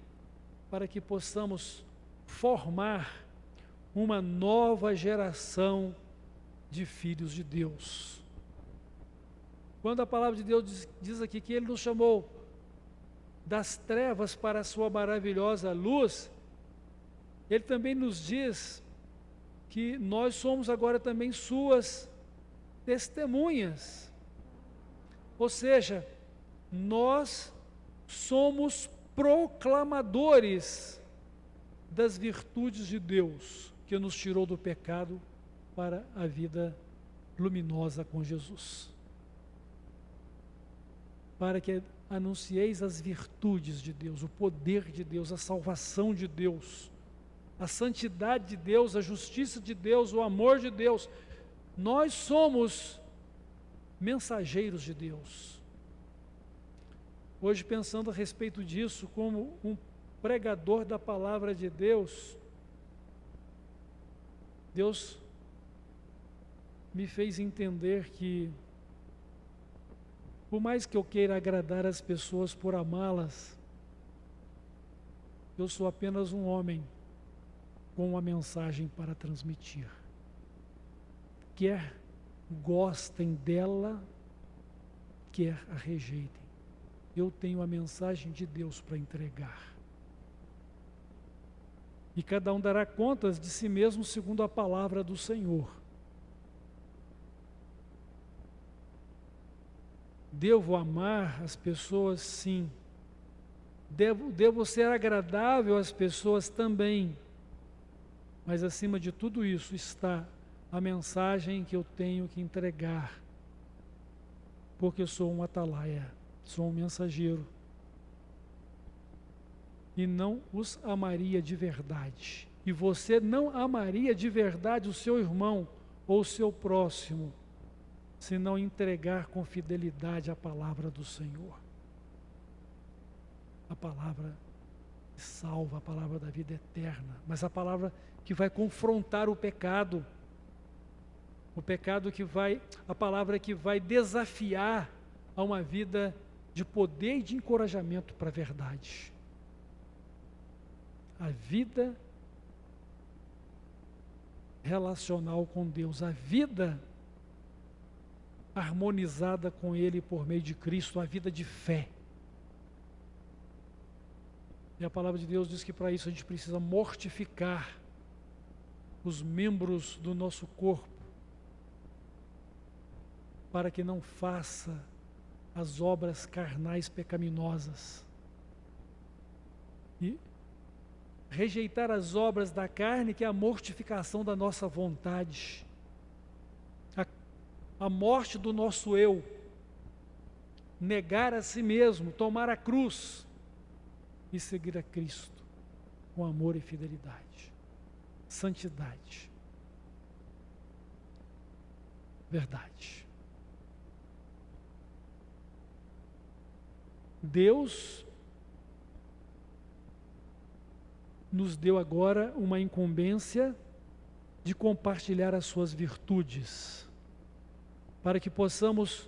para que possamos formar uma nova geração de filhos de Deus. Quando a palavra de Deus diz aqui que Ele nos chamou das trevas para a sua maravilhosa luz, Ele também nos diz que nós somos agora também suas testemunhas. Ou seja, nós somos proclamadores das virtudes de Deus, que nos tirou do pecado para a vida luminosa com Jesus. Para que anuncieis as virtudes de Deus, o poder de Deus, a salvação de Deus, a santidade de Deus, a justiça de Deus, o amor de Deus. Nós somos mensageiros de Deus. Hoje, pensando a respeito disso, como um pregador da palavra de Deus, Deus me fez entender que, por mais que eu queira agradar as pessoas por amá-las, eu sou apenas um homem com uma mensagem para transmitir. Quer gostem dela, quer a rejeitem. Eu tenho a mensagem de Deus para entregar. E cada um dará contas de si mesmo segundo a palavra do Senhor. Devo amar as pessoas, sim. Devo ser agradável às pessoas também. Mas acima de tudo isso está a mensagem que eu tenho que entregar. Porque eu sou um atalaia, sou um mensageiro. E não os amaria de verdade. E você não amaria de verdade o seu irmão ou o seu próximo, se não entregar com fidelidade a palavra do Senhor. A palavra que salva, a palavra da vida eterna, mas a palavra que vai confrontar o pecado a palavra que vai desafiar a uma vida de poder e de encorajamento para a verdade. A vida relacional com Deus, a vida harmonizada com Ele por meio de Cristo, a vida de fé. E a palavra de Deus diz que para isso a gente precisa mortificar os membros do nosso corpo, para que não faça as obras carnais pecaminosas. E rejeitar as obras da carne, que é a mortificação da nossa vontade, a morte do nosso eu, negar a si mesmo, tomar a cruz e seguir a Cristo com amor e fidelidade, santidade, verdade. Deus nos deu agora uma incumbência de compartilhar as suas virtudes, para que possamos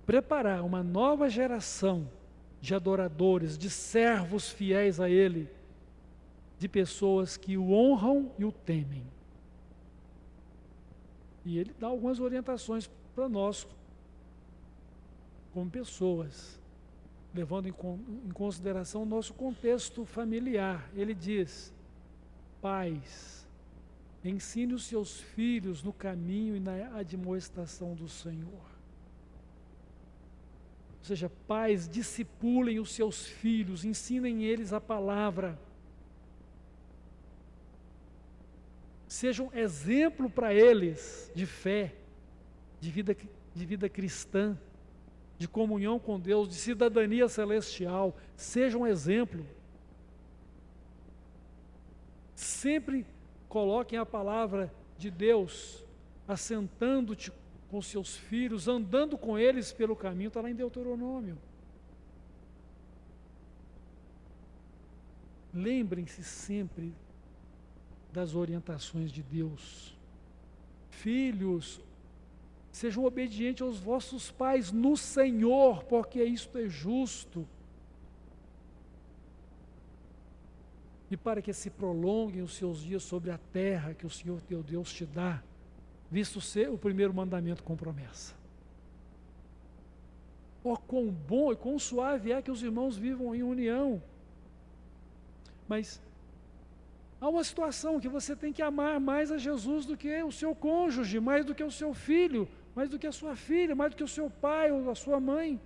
preparar uma nova geração de adoradores, de servos fiéis a Ele, de pessoas que o honram e o temem. E Ele dá algumas orientações para nós, como pessoas, levando em consideração o nosso contexto familiar. Ele diz: pais, ensine os seus filhos no caminho e na admoestação do Senhor. Ou seja, pais, discipulem os seus filhos, ensinem eles a palavra. Sejam exemplo para eles de fé, de vida cristã, de comunhão com Deus, de cidadania celestial. Sejam um exemplo. Sempre coloquem a palavra de Deus, assentando-te com seus filhos, andando com eles pelo caminho. Está lá em Deuteronômio. Lembrem-se sempre das orientações de Deus. Filhos, sejam obedientes aos vossos pais no Senhor, porque isto é justo. E para que se prolonguem os seus dias sobre a terra que o Senhor teu Deus te dá, visto ser o primeiro mandamento com promessa. Oh, quão bom e quão suave é que os irmãos vivam em união. Mas há uma situação que você tem que amar mais a Jesus do que o seu cônjuge, mais do que o seu filho, mais do que a sua filha, mais do que o seu pai ou a sua mãe.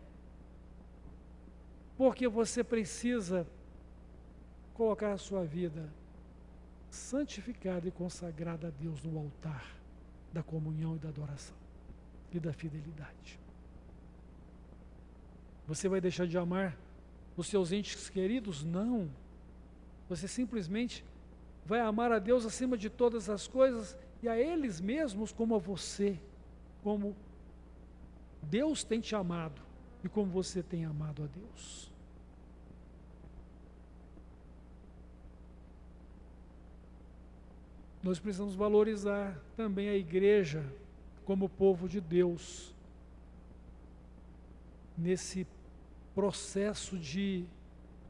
Porque você precisa colocar a sua vida santificada e consagrada a Deus no altar da comunhão e da adoração e da fidelidade. Você vai deixar de amar os seus entes queridos? Não. Você simplesmente vai amar a Deus acima de todas as coisas e a eles mesmos como a você, como Deus tem te amado e como você tem amado a Deus. Nós precisamos valorizar também a igreja como povo de Deus, nesse processo de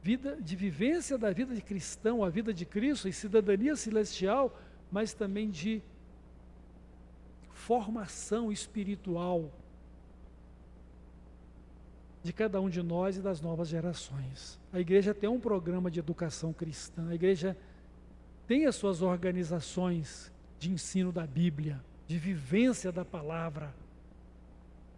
vida, de vivência da vida de cristão, a vida de Cristo e cidadania celestial, mas também de formação espiritual de cada um de nós e das novas gerações. A igreja tem um programa de educação cristã, a igreja tem as suas organizações de ensino da Bíblia, de vivência da palavra,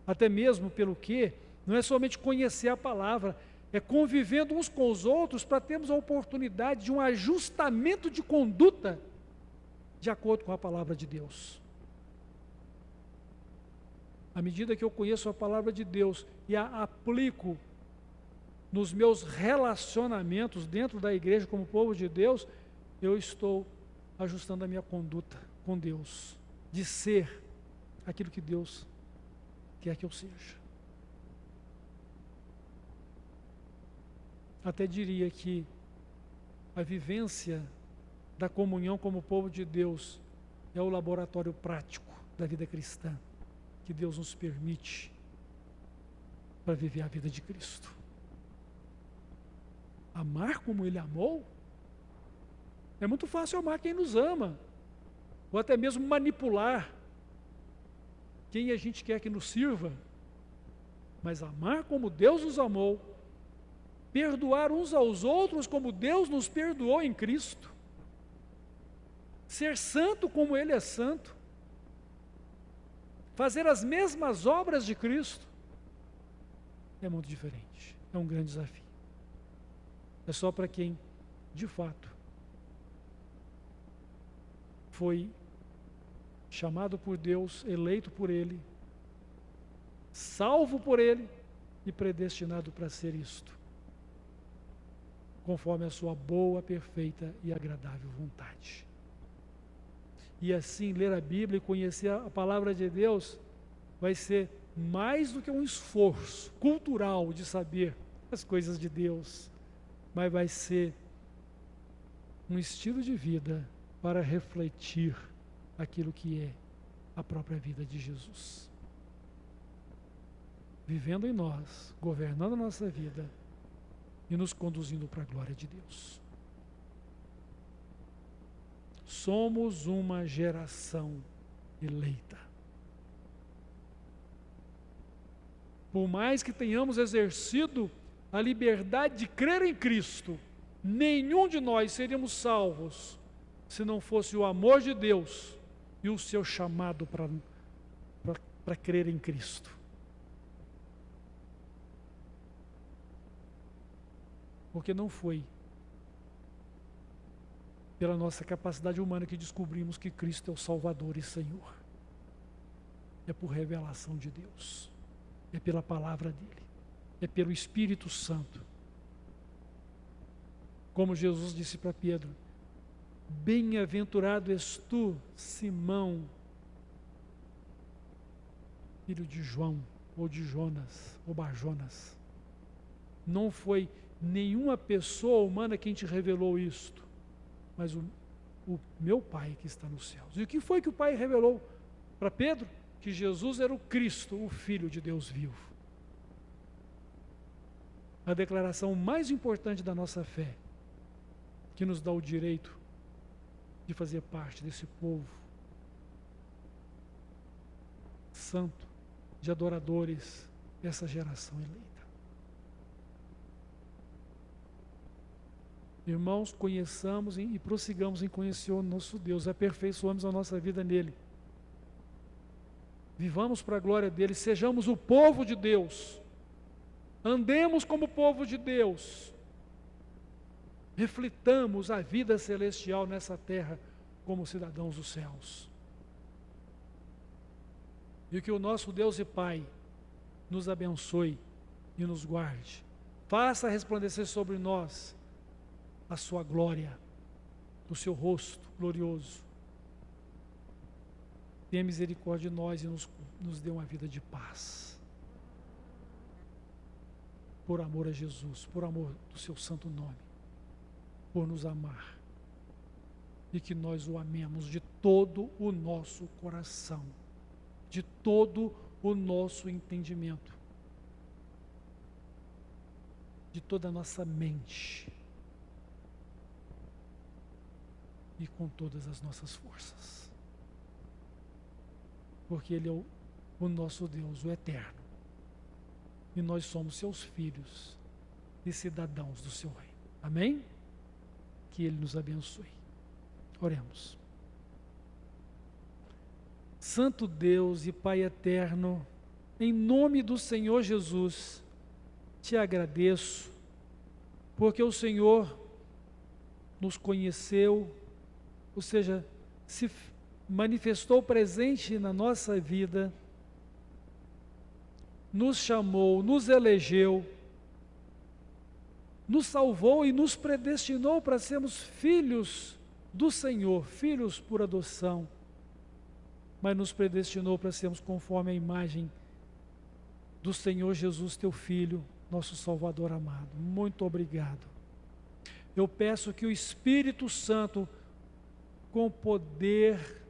até mesmo pelo que não é somente conhecer a palavra, é convivendo uns com os outros para termos a oportunidade de um ajustamento de conduta de acordo com a palavra de Deus. À medida que eu conheço a palavra de Deus e a aplico nos meus relacionamentos dentro da igreja como povo de Deus, eu estou ajustando a minha conduta com Deus, de ser aquilo que Deus quer que eu seja. Até diria que a vivência da comunhão como povo de Deus é o laboratório prático da vida cristã que Deus nos permite para viver a vida de Cristo. Amar como Ele amou? É muito fácil amar quem nos ama, ou até mesmo manipular quem a gente quer que nos sirva, mas amar como Deus nos amou, perdoar uns aos outros como Deus nos perdoou em Cristo, ser santo como Ele é santo, fazer as mesmas obras de Cristo, é muito diferente, é um grande desafio. É só para quem, de fato, foi chamado por Deus, eleito por Ele, salvo por Ele e predestinado para ser isto, conforme a sua boa, perfeita e agradável vontade. E assim, ler a Bíblia e conhecer a palavra de Deus vai ser mais do que um esforço cultural de saber as coisas de Deus, mas vai ser um estilo de vida para refletir aquilo que é a própria vida de Jesus. Vivendo em nós, governando a nossa vida e nos conduzindo para a glória de Deus. Somos uma geração eleita. Por mais que tenhamos exercido a liberdade de crer em Cristo, nenhum de nós seríamos salvos se não fosse o amor de Deus e o seu chamado para crer em Cristo. Porque não foi pela nossa capacidade humana que descobrimos que Cristo é o Salvador e Senhor. É por revelação de Deus, é pela palavra dele, é pelo Espírito Santo. Como Jesus disse para Pedro: bem-aventurado és tu, Simão, filho de João, ou de Jonas, ou Barjonas. Não foi nenhuma pessoa humana quem te revelou isto, mas o meu Pai que está nos céus. E o que foi que o Pai revelou para Pedro? Que Jesus era o Cristo, o Filho de Deus vivo. A declaração mais importante da nossa fé, que nos dá o direito de fazer parte desse povo santo, de adoradores dessa geração eleita. Irmãos, conheçamos e prossigamos em conhecer o nosso Deus, aperfeiçoamos a nossa vida nele. Vivamos para a glória dele, sejamos o povo de Deus, andemos como povo de Deus, reflitamos a vida celestial nessa terra como cidadãos dos céus. E que o nosso Deus e Pai nos abençoe e nos guarde, faça resplandecer sobre nós a sua glória, do seu rosto glorioso. Tenha misericórdia de nós e nos dê uma vida de paz. Por amor a Jesus, por amor do seu santo nome, por nos amar. E que nós o amemos de todo o nosso coração, de todo o nosso entendimento, de toda a nossa mente e com todas as nossas forças. Porque Ele é o nosso Deus, o eterno. E nós somos seus filhos e cidadãos do seu reino. Amém? Que Ele nos abençoe. Oremos. Santo Deus e Pai eterno, em nome do Senhor Jesus, te agradeço, porque o Senhor nos conheceu, ou seja, se manifestou presente na nossa vida, nos chamou, nos elegeu, nos salvou e nos predestinou para sermos filhos do Senhor, filhos por adoção, mas nos predestinou para sermos conforme a imagem do Senhor Jesus, teu Filho, nosso Salvador amado. Muito obrigado. Eu peço que o Espírito Santo, com o poder,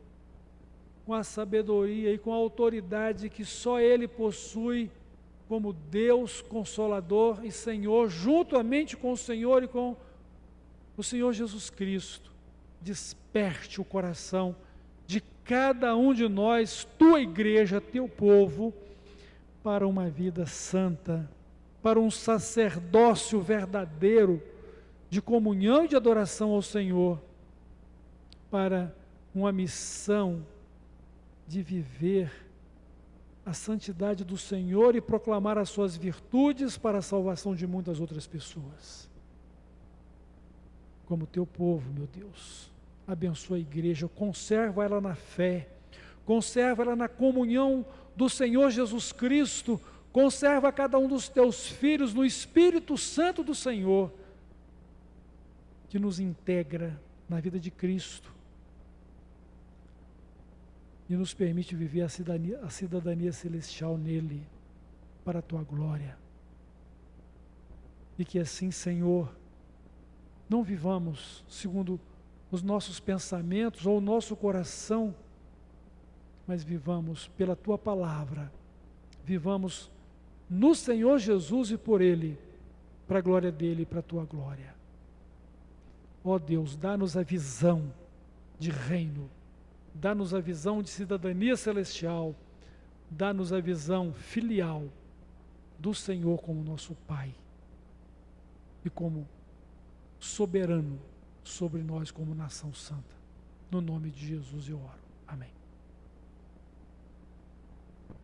com a sabedoria e com a autoridade que só Ele possui, como Deus Consolador e Senhor, juntamente com o Senhor e com o Senhor Jesus Cristo, desperte o coração de cada um de nós, tua igreja, teu povo, para uma vida santa, para um sacerdócio verdadeiro de comunhão e de adoração ao Senhor, para uma missão de viver a santidade do Senhor e proclamar as suas virtudes para a salvação de muitas outras pessoas. Como teu povo, meu Deus, abençoa a igreja, conserva ela na fé, conserva ela na comunhão do Senhor Jesus Cristo, conserva cada um dos teus filhos no Espírito Santo do Senhor, que nos integra na vida de Cristo e nos permite viver a cidadania celestial nele, para a tua glória. E que assim, Senhor, não vivamos segundo os nossos pensamentos ou o nosso coração, mas vivamos pela tua palavra, vivamos no Senhor Jesus e por Ele, para a glória dEle e para a tua glória. Ó Deus, dá-nos a visão de reino, dá-nos a visão de cidadania celestial, dá-nos a visão filial do Senhor como nosso Pai e como soberano sobre nós como nação santa. No nome de Jesus eu oro. Amém.